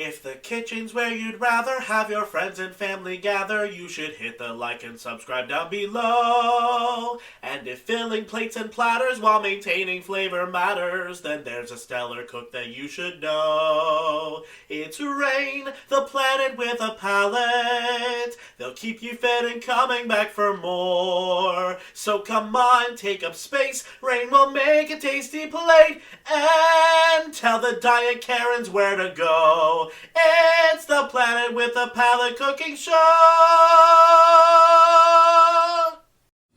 If the kitchen's where you'd rather have your friends and family gather, you should hit the like and subscribe down below. And if filling plates and platters while maintaining flavor matters, then there's a stellar cook that you should know. It's Rain, the planet with a palate. They'll keep you fed and coming back for more. So come on, take up space. Rain will make a tasty plate and tell the diet Karens where to go. It's the Planet with a Palate cooking show.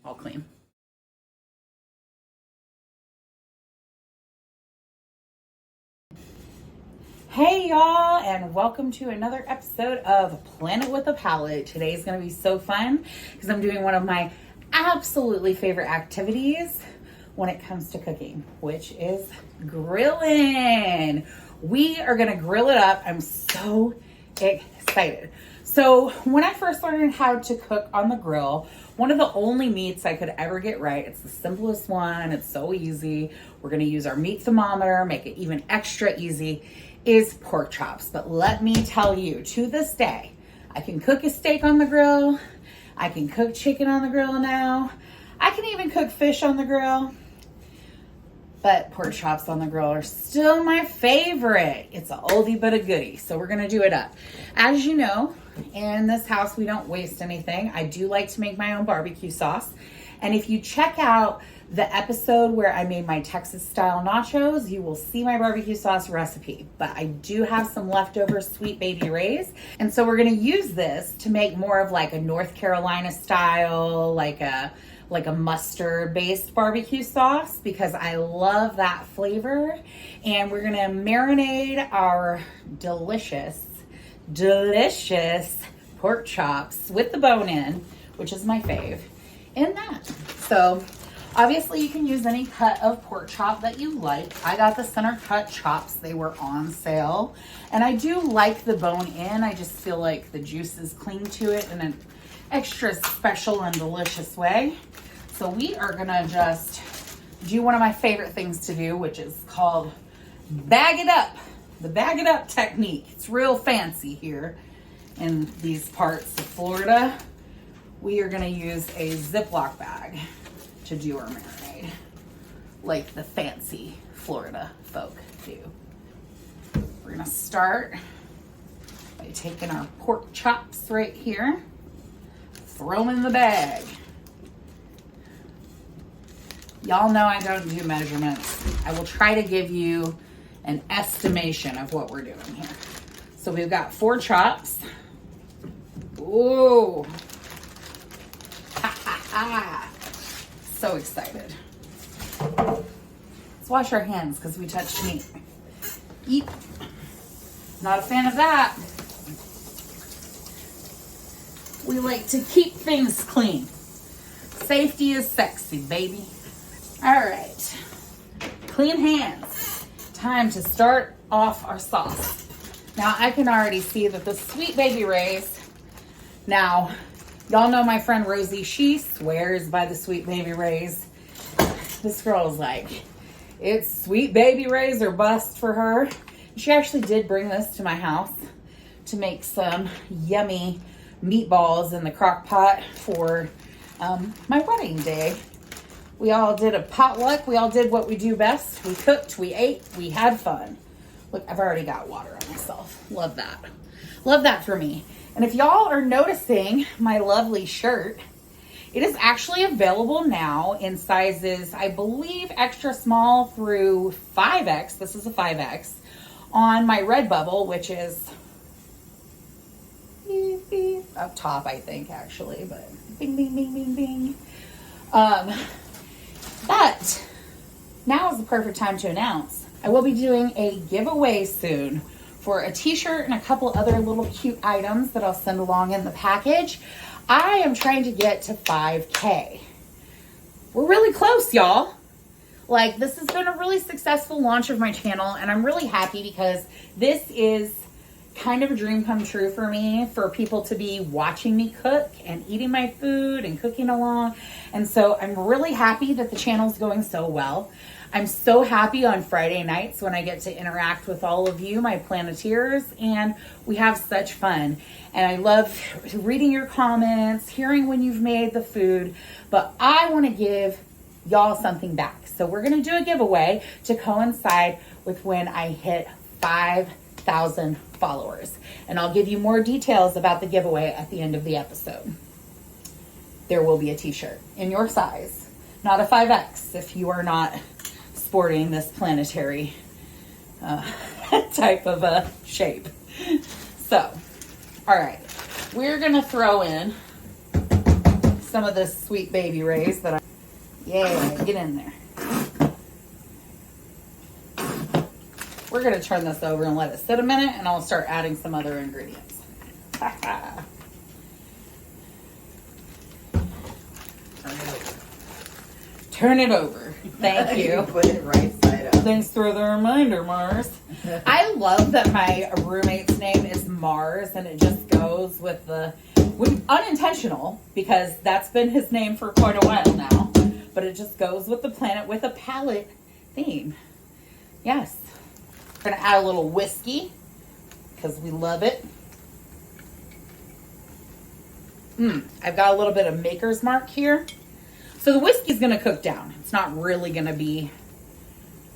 All clean. Hey y'all, and welcome to another episode of Planet with a Palate. Today's gonna be so fun because I'm doing one of my absolutely favorite activities when it comes to cooking, which is grilling. We are gonna grill it up. I'm so excited. So when I first learned how to cook on the grill, one of the only meats I could ever get right, it's the simplest one, it's so easy. We're gonna use our meat thermometer, make it even extra easy, is pork chops. But let me tell you, to this day, I can cook a steak on the grill, I can cook chicken on the grill now, I can even cook fish on the grill. But pork chops on the grill are still my favorite. It's an oldie but a goodie, so we're gonna do it up. As you know, in this house we don't waste anything. I do like to make my own barbecue sauce. And if you check out the episode where I made my Texas style nachos, you will see my barbecue sauce recipe. But I do have some leftover Sweet Baby Ray's. And so we're gonna use this to make more of like a North Carolina style, like a mustard based barbecue sauce, because I love that flavor. And we're gonna marinate our delicious pork chops with the bone in, which is my fave, in that. So obviously you can use any cut of pork chop that you like. I got the center cut chops, they were on sale. And I do like the bone in, I just feel like the juices cling to it in an extra special and delicious way. So we are gonna just do one of my favorite things to do, which is called bag it up. The bag it up technique. It's real fancy here in these parts of Florida. We are gonna use a Ziploc bag to do our marinade, like the fancy Florida folk do. We're gonna start by taking our pork chops right here, throw them in the bag. Y'all know I don't do measurements. I will try to give you an estimation of what we're doing here. So we've got 4 chops. Ooh. Ha, ha, ha. So excited. Let's wash our hands because we touched meat. Eat. Not a fan of that. We like to keep things clean. Safety is sexy, baby. All right, clean hands. Time to start off our sauce. Now I can already see that the Sweet Baby Ray's, now y'all know my friend Rosie, she swears by the Sweet Baby Ray's. This girl is like, it's Sweet Baby Ray's or bust for her. She actually did bring this to my house to make some yummy meatballs in the crock pot for my wedding day. We all did a potluck. We all did what we do best. We cooked, we ate, we had fun. Look, I've already got water on myself. Love that. Love that for me. And if y'all are noticing my lovely shirt, it is actually available now in sizes, I believe, extra small through 5X. This is a 5X on my Redbubble, which is up top, I think, actually, but bing, bing, bing, bing, bing. But now is the perfect time to announce I will be doing a giveaway soon for a t-shirt and a couple other little cute items that I'll send along in the package. I am trying to get to 5K. We're really close, y'all. Like, this has been a really successful launch of my channel, and I'm really happy because this is kind of a dream come true for me, for people to be watching me cook and eating my food and cooking along. And so I'm really happy that the channel's going so well. I'm so happy on Friday nights when I get to interact with all of you, my Planeteers, and we have such fun. And I love reading your comments, hearing when you've made the food, but I want to give y'all something back. So we're going to do a giveaway to coincide with when I hit 5,000 followers. And I'll give you more details about the giveaway at the end of the episode. There will be a t-shirt in your size, not a 5X if you are not sporting this planetary type of a shape. So, all right, we're gonna throw in some of this sweet baby rays that yeah, get in there. We're gonna turn this over and let it sit a minute, and I'll start adding some other ingredients. Turn it over. Thank you. Put it right side up. Thanks for the reminder, Mars. I love that my roommate's name is Mars, and it just goes with the unintentional, because that's been his name for quite a while now. But it just goes with the Planet with a Palate theme. Yes. We're gonna add a little whiskey because we love it. I've got a little bit of Maker's Mark here. So the whiskey's gonna cook down. It's not really gonna be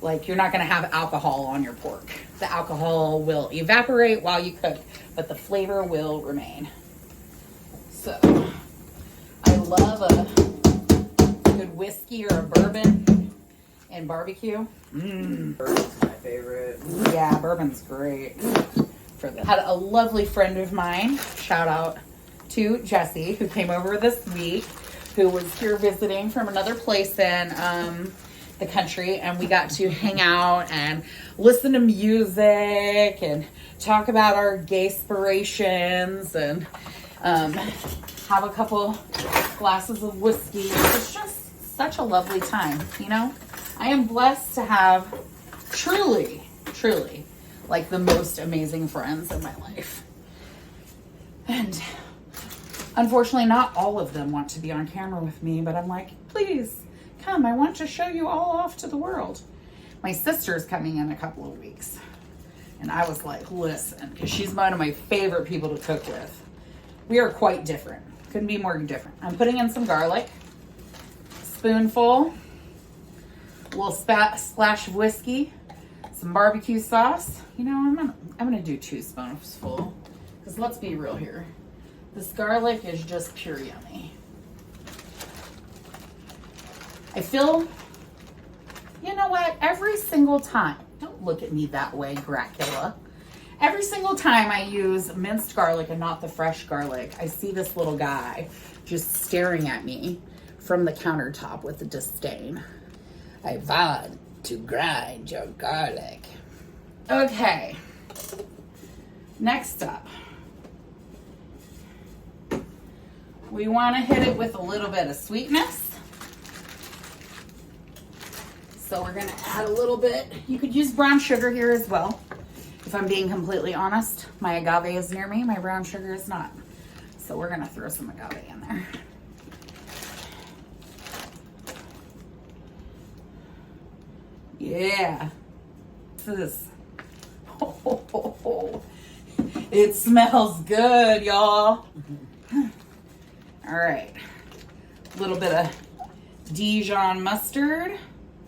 like, you're not gonna have alcohol on your pork. The alcohol will evaporate while you cook, but the flavor will remain. So I love a good whiskey or a bourbon and barbecue. Bourbon's my favorite. Yeah, bourbon's great for this. Had a lovely friend of mine, shout out to Jessie, who came over this week, who was here visiting from another place in the country, and we got to hang out and listen to music and talk about our gay-spirations and have a couple glasses of whiskey. It's just such a lovely time, you know? I am blessed to have truly, like the most amazing friends in my life. And unfortunately, not all of them want to be on camera with me, but I'm like, please, come. I want to show you all off to the world. My sister's coming in a couple of weeks. And I was like, listen, because she's one of my favorite people to cook with. We are quite different. Couldn't be more different. I'm putting in some garlic. Spoonful. A little splash of whiskey. Some barbecue sauce. You know, I'm gonna do 2 spoonfuls. Because let's be real here. This garlic is just pure yummy. I feel, you know what, every single time, don't look at me that way, Dracula. Every single time I use minced garlic and not the fresh garlic, I see this little guy just staring at me from the countertop with a disdain. I want to grind your garlic. Okay. Next up, we want to hit it with a little bit of sweetness. So we're going to add a little bit. You could use brown sugar here as well. If I'm being completely honest, my agave is near me. My brown sugar is not. So we're going to throw some agave in there. Yeah. This is... Oh, it smells good, y'all. All right, a little bit of Dijon mustard.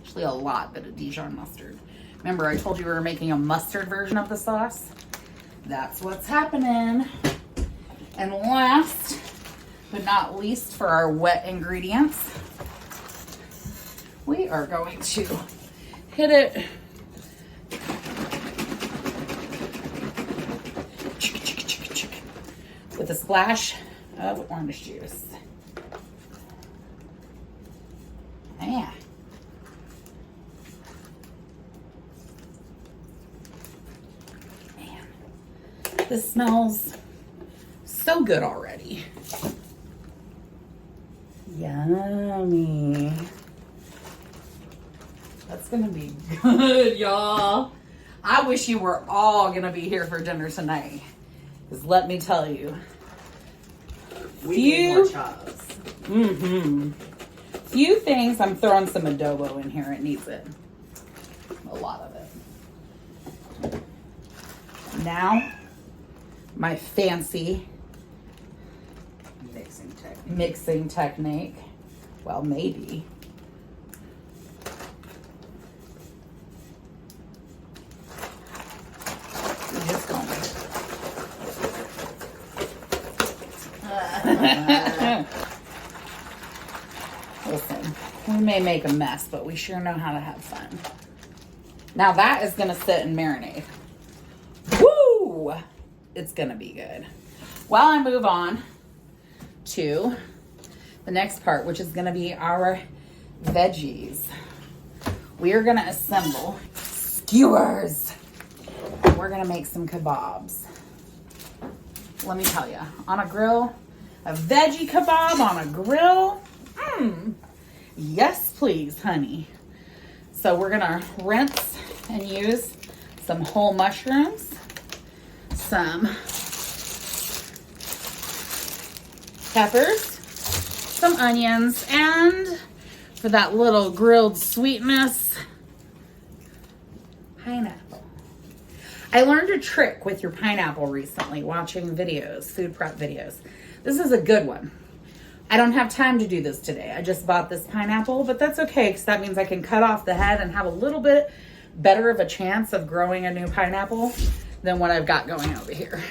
Actually, a lot bit of Dijon mustard. Remember, I told you we were making a mustard version of the sauce? That's what's happening. And last but not least, for our wet ingredients, we are going to hit it with a splash of orange juice. Yeah. Man, this smells so good already. Yummy. That's gonna be good, y'all. I wish you were all gonna be here for dinner tonight. Because let me tell you. We need more chops. Few things. I'm throwing some adobo in here. It needs it. A lot of it. Now, my fancy mixing technique. Well, maybe. I'm just going. Listen, we may make a mess, but we sure know how to have fun. Now that is going to sit and marinate. Woo! It's going to be good. While I move on to the next part, which is going to be our veggies. We are going to assemble skewers. We're going to make some kebabs. Let me tell you, on a grill, a veggie kebab on a grill. Yes, please, honey. So we're going to rinse and use some whole mushrooms, some peppers, some onions, and for that little grilled sweetness, pineapple. I learned a trick with your pineapple recently watching videos, food prep videos. This is a good one. I don't have time to do this today. I just bought this pineapple, but that's okay because that means I can cut off the head and have a little bit better of a chance of growing a new pineapple than what I've got going over here.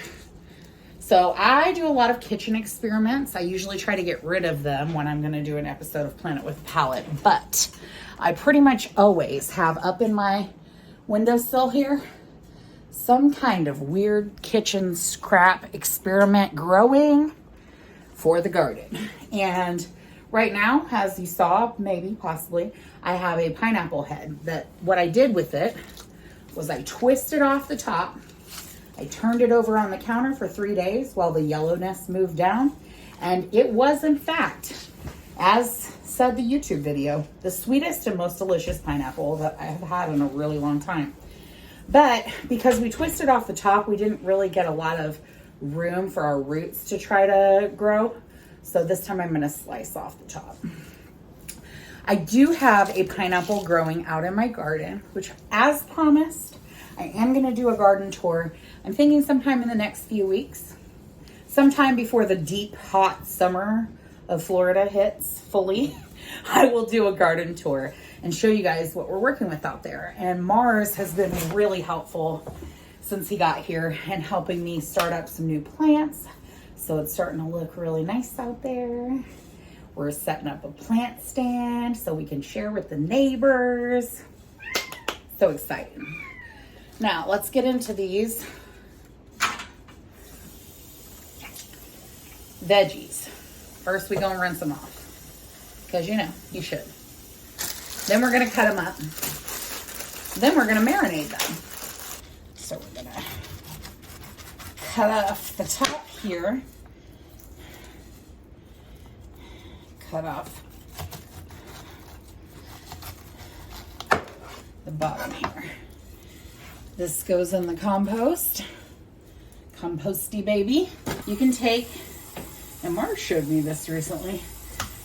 So I do a lot of kitchen experiments. I usually try to get rid of them when I'm going to do an episode of Planet with Palate, but I pretty much always have up in my windowsill here some kind of weird kitchen scrap experiment growing for the garden. And right now, as you saw, maybe, possibly, I have a pineapple head that what I did with it was I twisted off the top. I turned it over on the counter for 3 days while the yellowness moved down. And it was, in fact, as said the YouTube video, the sweetest and most delicious pineapple that I have had in a really long time. But because we twisted off the top, we didn't really get a lot of room for our roots to try to grow. So this time I'm going to slice off the top. I do have a pineapple growing out in my garden, which as promised, I am going to do a garden tour. I'm thinking sometime in the next few weeks, sometime before the deep, hot summer of Florida hits fully, I will do a garden tour and show you guys what we're working with out there. And Mars has been really helpful since he got here and helping me start up some new plants. So it's starting to look really nice out there. We're setting up a plant stand so we can share with the neighbors. So exciting. Now let's get into these veggies. First we go and rinse them off because you know, you should. Then we're gonna cut them up. Then we're gonna marinate them. So we're gonna cut off the top here. Cut off the bottom here. This goes in the compost. Composty baby. You can take, and Mark showed me this recently,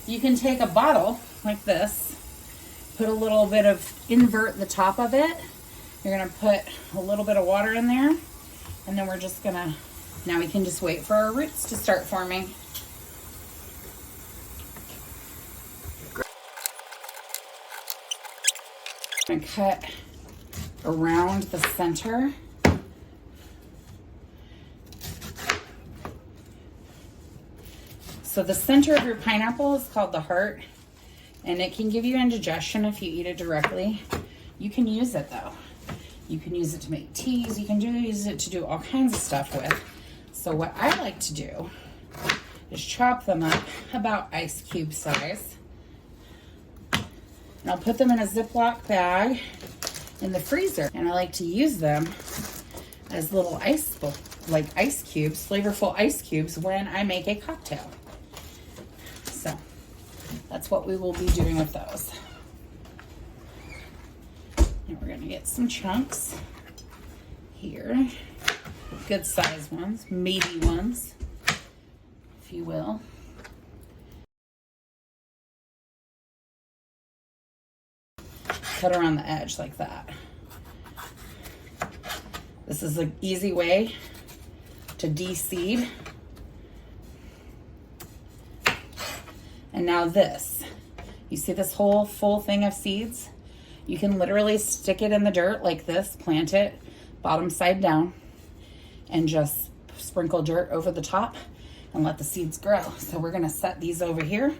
you can take a bottle like this, put a little bit of, invert the top of it. You're gonna put a little bit of water in there, and then we're just gonna, now we can just wait for our roots to start forming. I'm gonna cut around the center. So the center of your pineapple is called the heart, and it can give you indigestion if you eat it directly. You can use it though. You can use it to make teas. You can use it to do all kinds of stuff with. So what I like to do is chop them up about ice cube size. And I'll put them in a Ziploc bag in the freezer. And I like to use them as little ice cubes, flavorful ice cubes when I make a cocktail. So that's what we will be doing with those. And we're gonna get some chunks. here. Good size ones, meaty ones, if you will. Cut around the edge like that. This is an easy way to de-seed. And now this. You see this whole full thing of seeds? You can literally stick it in the dirt like this, plant it bottom side down, and just sprinkle dirt over the top and let the seeds grow. So we're gonna set these over here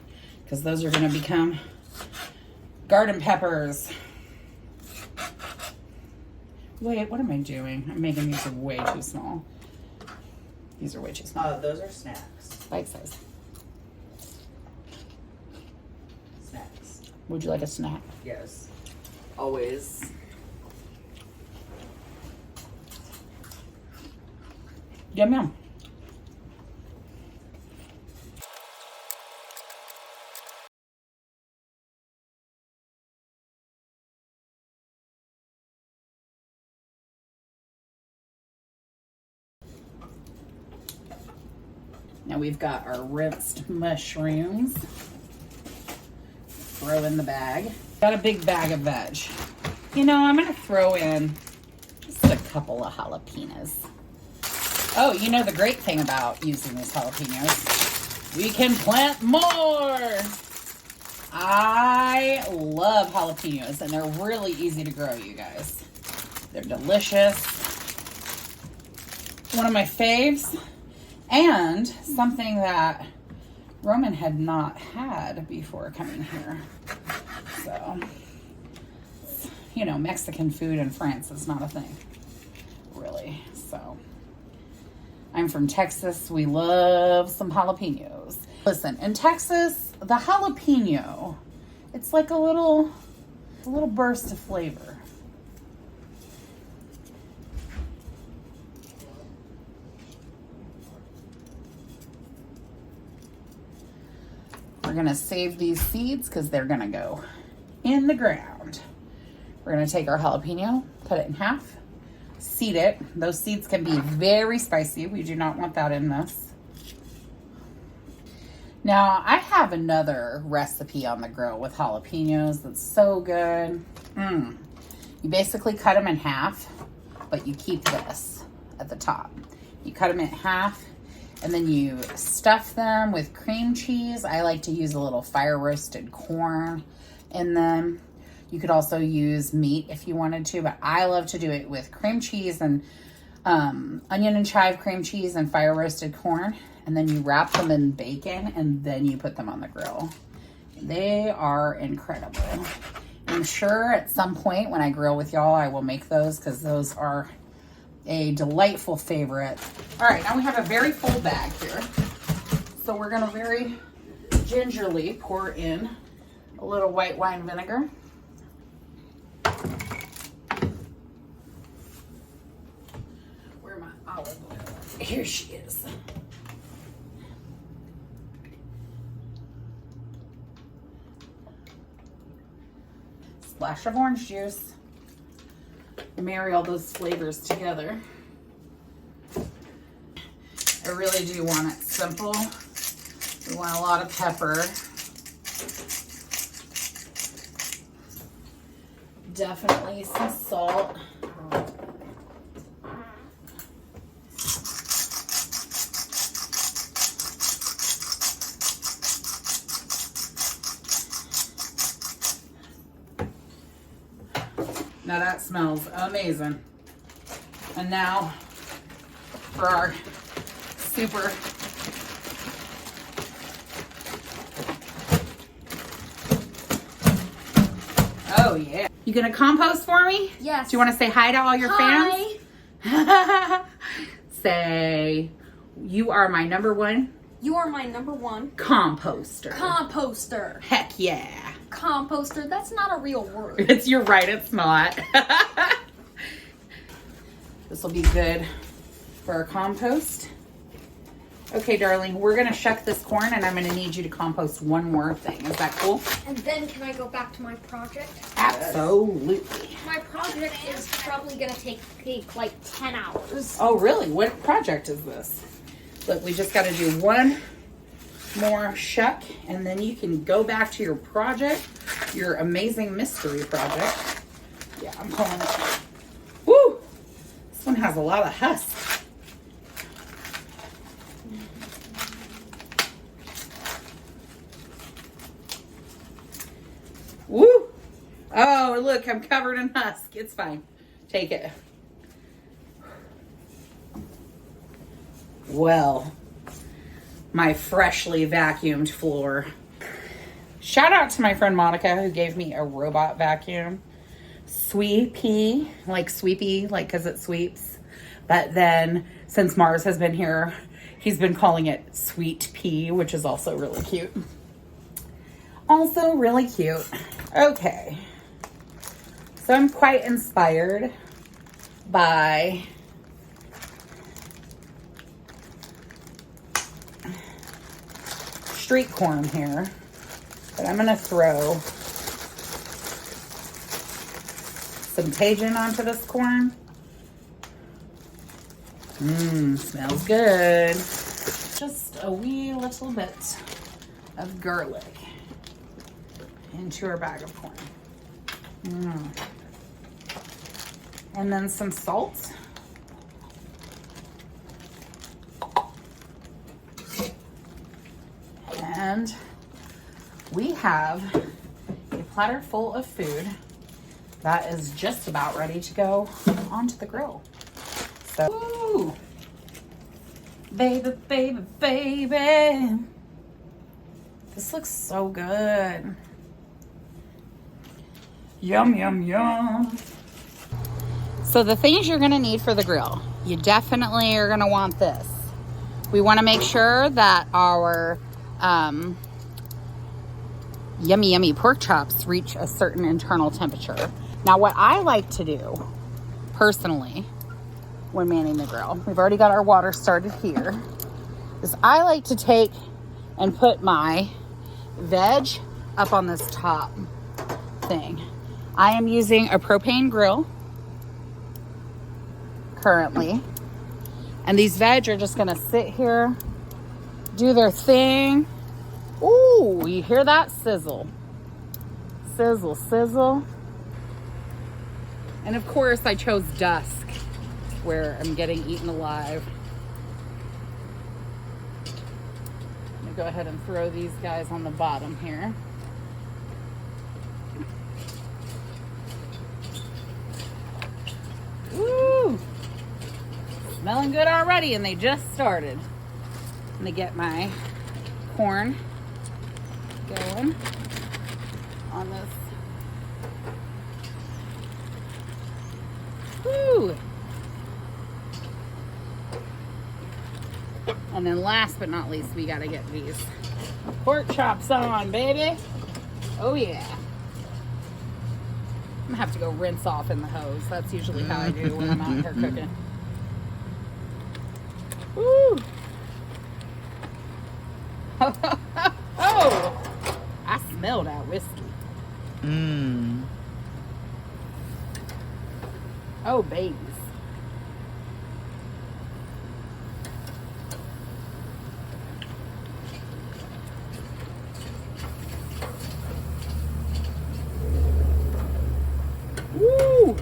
because those are gonna become garden peppers. Wait, what am I doing? I'm making these way too small. These are way too small. Those are snacks. Bite size. Snacks. Would you like a snack? Yes. Always. Yum yum. Now we've got our rinsed mushrooms. Throw in the bag. Got a big bag of veg. You know, I'm gonna throw in just a couple of jalapenos. Oh, you know the great thing about using these jalapenos? We can plant more! I love jalapenos, and they're really easy to grow, you guys. They're delicious. One of my faves, and something that Roman had not had before coming here. So, you know, Mexican food in France is not a thing, really. So, I'm from Texas. We love some jalapenos. Listen, in Texas, the jalapeno, it's like a little burst of flavor. We're gonna save these seeds because they're gonna go in the ground. We're gonna take our jalapeno, cut it in half, seed it. Those seeds can be very spicy. We do not want that in this. Now, I have another recipe on the grill with jalapenos that's so good. You basically cut them in half, but you keep this at the top. You cut them in half, and then you stuff them with cream cheese. I like to use a little fire roasted corn in them. You could also use meat if you wanted to, but I love to do it with cream cheese and onion and chive cream cheese and fire roasted corn. And then you wrap them in bacon and then you put them on the grill. They are incredible. I'm sure at some point when I grill with y'all, I will make those because those are a delightful favorite. All right, now we have a very full bag here. So we're gonna very gingerly pour in a little white wine vinegar. Where my olive oil? Here she is. Splash of orange juice. Marry all those flavors together. I really do want it simple. We want a lot of pepper. Definitely some salt. Now that smells amazing. And now for our super oh yeah. You gonna compost for me? Yes. Do you want to say hi to all your fans? Say, you are my number one You are my number one composter. composter. Heck yeah. Composter, that's not a real word. You're right, it's not. This will be good for our compost. Okay, darling, we're gonna shuck this corn and I'm gonna need you to compost one more thing. Is that cool? And then can I go back to my project? Absolutely. My project is probably gonna take like 10 hours. Oh, really? What project is this? Look, we just gotta do one more shuck and then you can go back to your project, your amazing mystery project. Yeah, I'm calling it. Woo! This one has a lot of husk. Woo! Oh, look, I'm covered in husk. It's fine. Take it. Well, my freshly vacuumed floor. Shout out to my friend Monica who gave me a robot vacuum. Sweepy, like sweepy, like because it sweeps. But then since Mars has been here, he's been calling it Sweet Pea, which is also really cute. Also really cute. Okay. So I'm quite inspired by street corn here. But I'm going to throw some Cajun onto this corn. Smells good. Just a wee little bit of garlic into our bag of corn. And then some salt. And we have a platter full of food that is just about ready to go onto the grill. So, ooh, baby, baby, baby. This looks so good. Yum, yum, yum. So the things you're gonna need for the grill, you definitely are gonna want this. We wanna make sure that our yummy, yummy pork chops reach a certain internal temperature. Now, what I like to do, personally, when manning the grill, we've already got our water started here, is I like to take and put my veg up on this top thing. I am using a propane grill currently, and these veg are just gonna sit here, do their thing. Ooh, you hear that sizzle? Sizzle, sizzle. And of course I chose dusk, where I'm getting eaten alive. I'm gonna go ahead and throw these guys on the bottom here. Woo! Smelling good already, and they just started. I'm gonna get my corn going on this. Woo! And then last but not least, we gotta get these pork chops on, baby. Oh yeah. I'm gonna have to go rinse off in the hose. That's usually how I do when I'm out here cooking. Woo! Oh! I smell that whiskey. Oh, babies. Woo!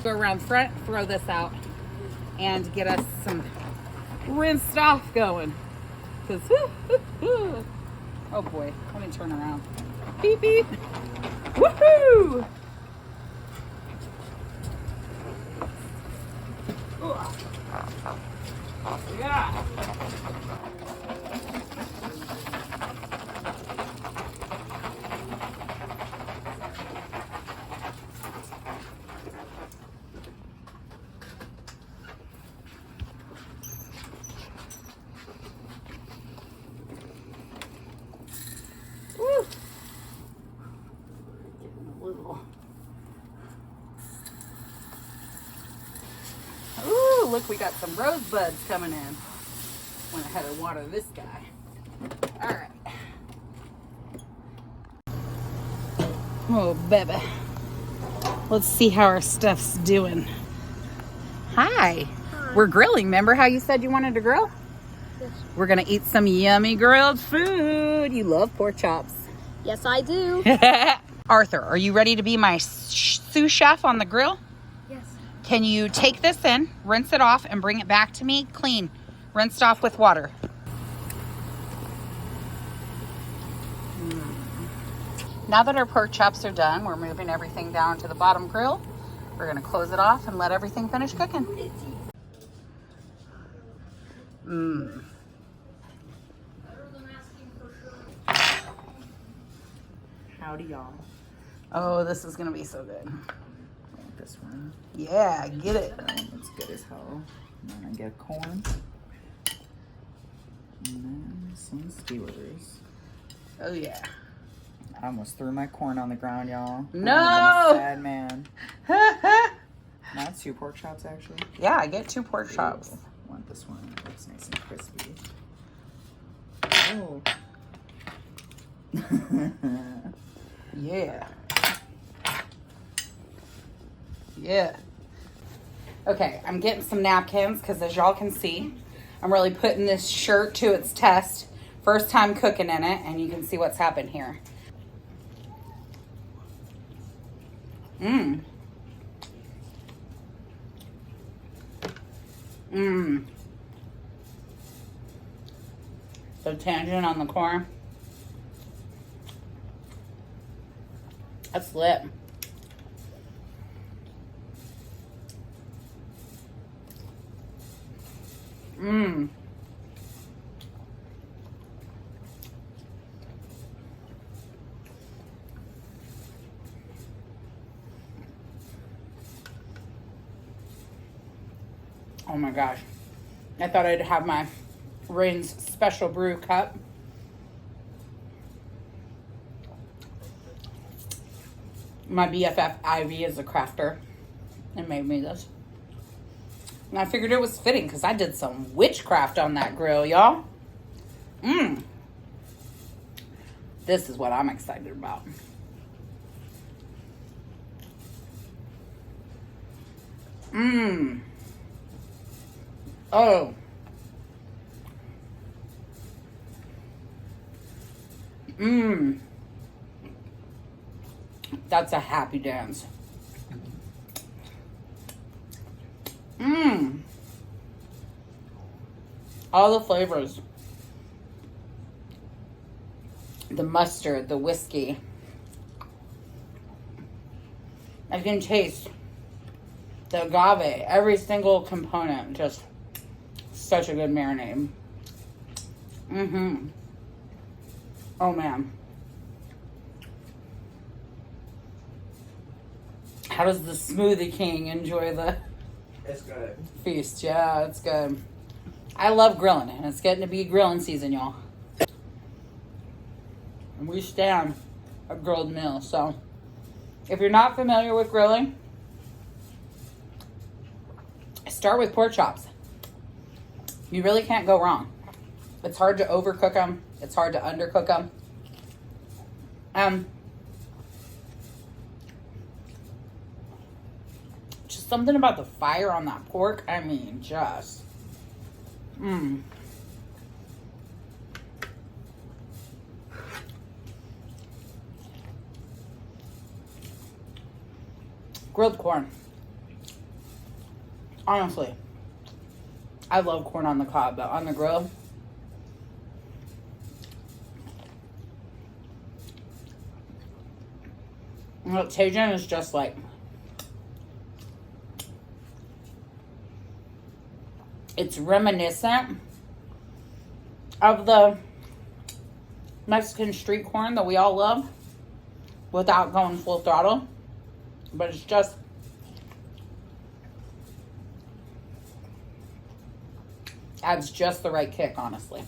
Go around front, throw this out, and get us some rinsed off going. Cause oh boy, let me turn around. Beep beep. Woohoo! Yeah. Woo. look, we got some rosebuds coming in. Went ahead and water this guy. All right. Oh, baby. Let's see how our stuff's doing. Hi. We're grilling. Remember how you said you wanted to grill? Yes. We're going to eat some yummy grilled food. You love pork chops. Yes, I do. Arthur, are you ready to be my sous chef on the grill? Yes. Can you take this in, rinse it off, and bring it back to me clean, rinsed off with water? Now that our pork chops are done, we're moving everything down to the bottom grill. We're going to close it off and let everything finish cooking. Howdy, y'all. Oh, this is going to be so good. Like this one. Yeah, get it. That one looks good as hell. And then I get corn. And then some skewers. Oh, yeah. I almost threw my corn on the ground, y'all. No! I'm a sad man. Not 2 pork chops, actually. Yeah, I get 2 pork chops. Ooh, I want this one. It looks nice and crispy. Oh. Yeah. Yeah. Okay, I'm getting some napkins because as y'all can see, I'm really putting this shirt to its test. First time cooking in it, and you can see what's happened here. Mmm. Mmm. So tangent on the corn. That's lit. Mmm. Oh my gosh. I thought I'd have my Rain's Special Brew cup. My BFF Ivy is a crafter and made me this. And I figured it was fitting because I did some witchcraft on that grill, y'all. Mmm. This is what I'm excited about. Mmm. Oh. Mmm. That's a happy dance. Mmm. All the flavors. The mustard, the whiskey. I can taste the agave, every single component. Just such a good marinade. Mm-hmm. Oh, man. How does the Smoothie King enjoy the It's good. feast? Yeah, it's good. I love grilling, and it's getting to be grilling season, y'all. And we stand a grilled meal, so if you're not familiar with grilling, start with pork chops. You really can't go wrong. It's hard to overcook them. It's hard to undercook them. Just something about the fire on that pork. I mean, just. Mmm. Grilled corn. Honestly, I love corn on the cob, but on the grill, you know, Tajin is just like, it's reminiscent of the Mexican street corn that we all love without going full throttle, but it's just adds just the right kick, honestly.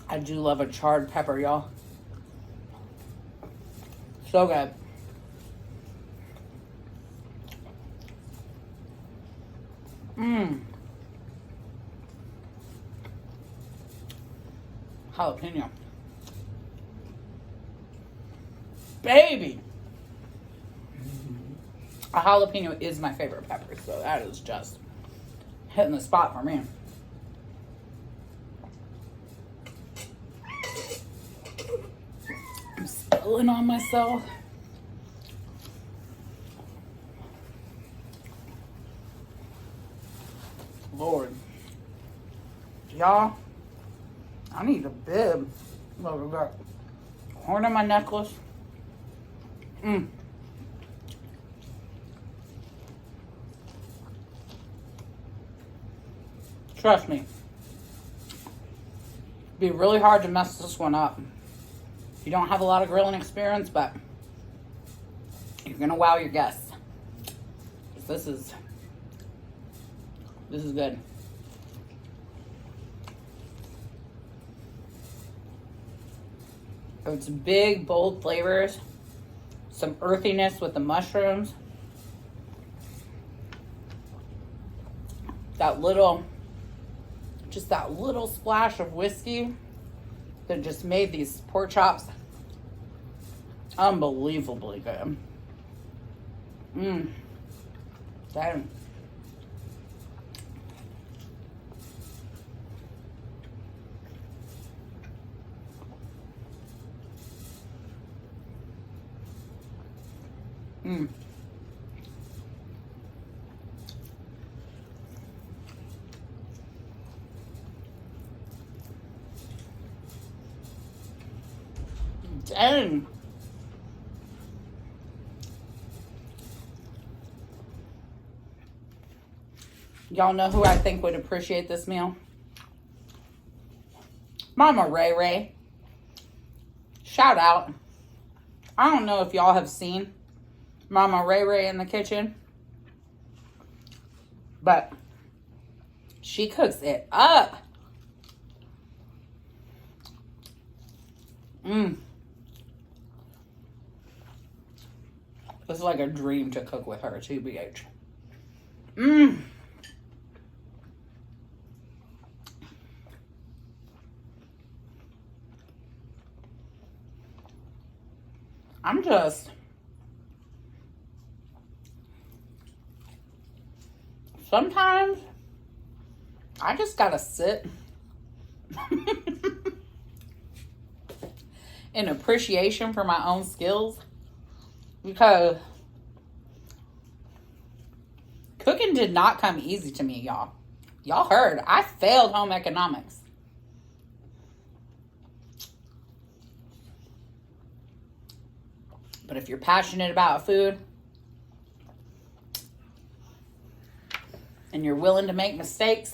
I do love a charred pepper, y'all. So good. Jalapeno. Baby! A jalapeno is my favorite pepper, so that is just hitting the spot for me. I'm spilling on myself. Lord. Y'all, I need a bib. Look at that. Horn in my necklace. Trust me. It'd be really hard to mess this one up. You don't have a lot of grilling experience, but you're gonna wow your guests. This is good. It's big, bold flavors. Some earthiness with the mushrooms. That little splash of whiskey that just made these pork chops unbelievably good. Damn. Dang. Y'all know who I think would appreciate this meal? Mama Ray Ray. Shout out. I don't know if y'all have seen Mama Ray Ray in the kitchen, but she cooks it up. It's like a dream to cook with her, TBH. I'm just... Sometimes, I just gotta sit in appreciation for my own skills, because cooking did not come easy to me, y'all. Y'all heard, I failed home economics. But if you're passionate about food and you're willing to make mistakes,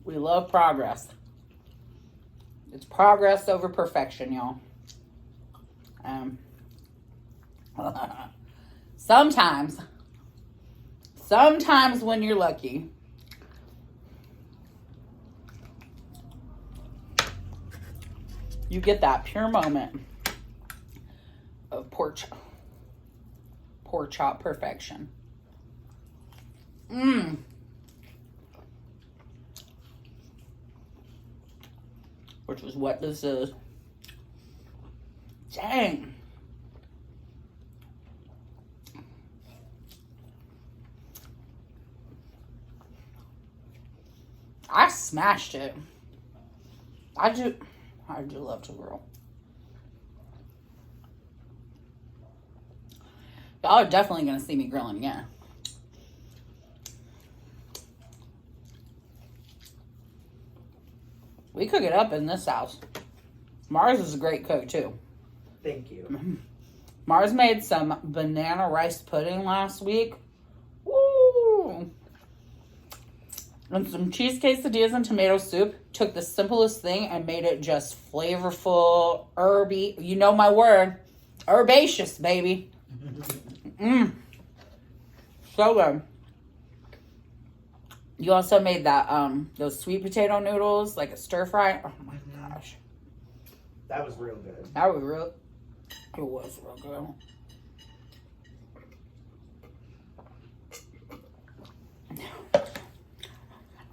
we love progress. It's progress over perfection, y'all. Sometimes when you're lucky, you get that pure moment of pork chop perfection. Which is what this is. Dang. I smashed it. I do love to grill. Y'all are definitely going to see me grilling again. We cook it up in this house. Mars is a great cook too. Thank you. Mars made some banana rice pudding last week. Woo! And some cheese quesadillas and tomato soup. Took the simplest thing and made it just flavorful, herby. You know my word. Herbaceous, baby. So good. You also made that those sweet potato noodles, like a stir fry. Oh my gosh. That was real good. That was real. It was real good.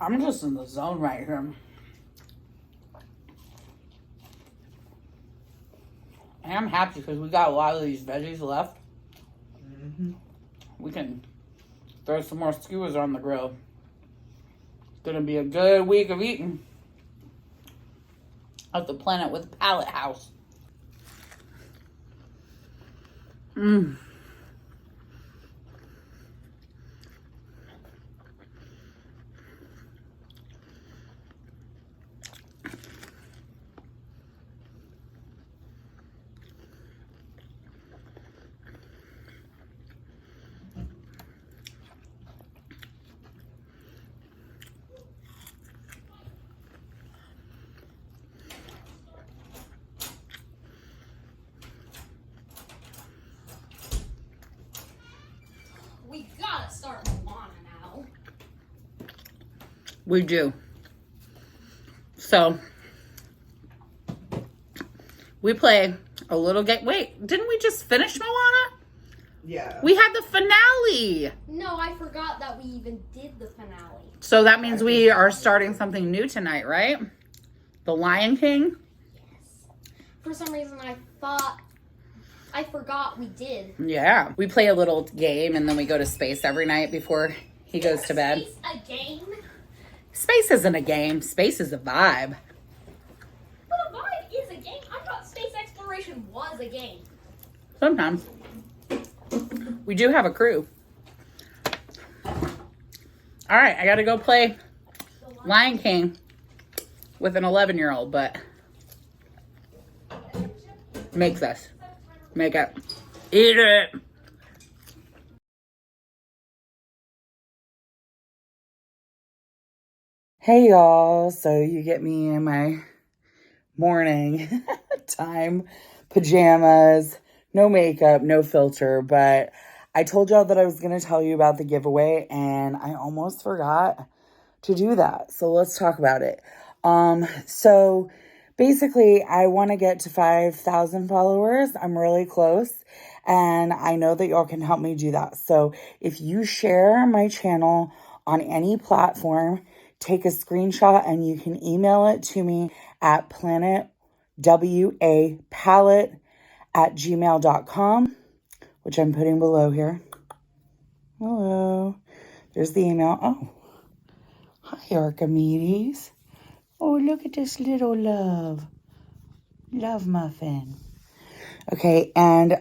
I'm just in the zone right here. And I'm happy because we got a lot of these veggies left. Mm-hmm. We can throw some more skewers on the grill. It's gonna be a good week of eating at the Planet with Palate house. Mmm. We gotta start Moana now. We do. So, we play a little game. Wait, didn't we just finish Moana? Yeah. We had the finale. No, I forgot that we even did the finale. So that means we are starting something new tonight, right? The Lion King? Yes. For some reason, I forgot we did. Yeah. We play a little game and then we go to space every night before he goes to bed. Space a game? Space isn't a game. Space is a vibe. But a vibe is a game. I thought space exploration was a game. Sometimes. We do have a crew. All right, I got to go play Lion King with an 11-year-old, but make this. Make it. Eat it. Hey, y'all. So you get me in my morning time pajamas, no makeup, no filter, but I told y'all that I was going to tell you about the giveaway and I almost forgot to do that. So let's talk about it. So basically I want to get to 5,000 followers. I'm really close and I know that y'all can help me do that. So if you share my channel on any platform, take a screenshot and you can email it to me at planetwapalette@gmail.com, which I'm putting below here. Hello. There's the email. Oh. Hi, Archimedes. Oh, look at this little love muffin. Okay, and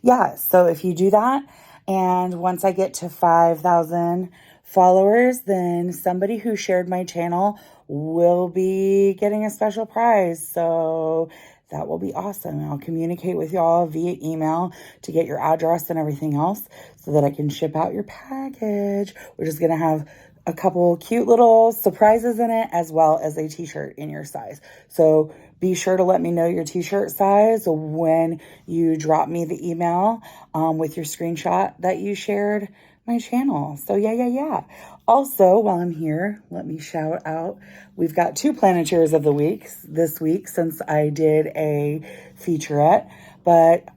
yeah, so if you do that, and once I get to 5,000 followers, then somebody who shared my channel will be getting a special prize. So that will be awesome. I'll communicate with y'all via email to get your address and everything else so that I can ship out your package, which is going to have a couple cute little surprises in it, as well as a t-shirt in your size. So be sure to let me know your t-shirt size when you drop me the email with your screenshot that you shared my channel. So yeah. Also, while I'm here, let me shout out, we've got 2 Planeteers of the week this week since I did a featurette, but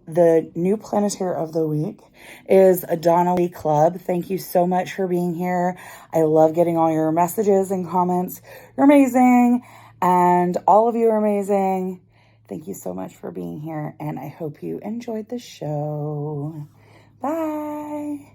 the new Planeteer of the week is a Donnelly Club. Thank you so much for being here. I love getting all your messages and comments. You're amazing, and all of you are amazing. Thank you so much for being here, and I hope you enjoyed the show. Bye.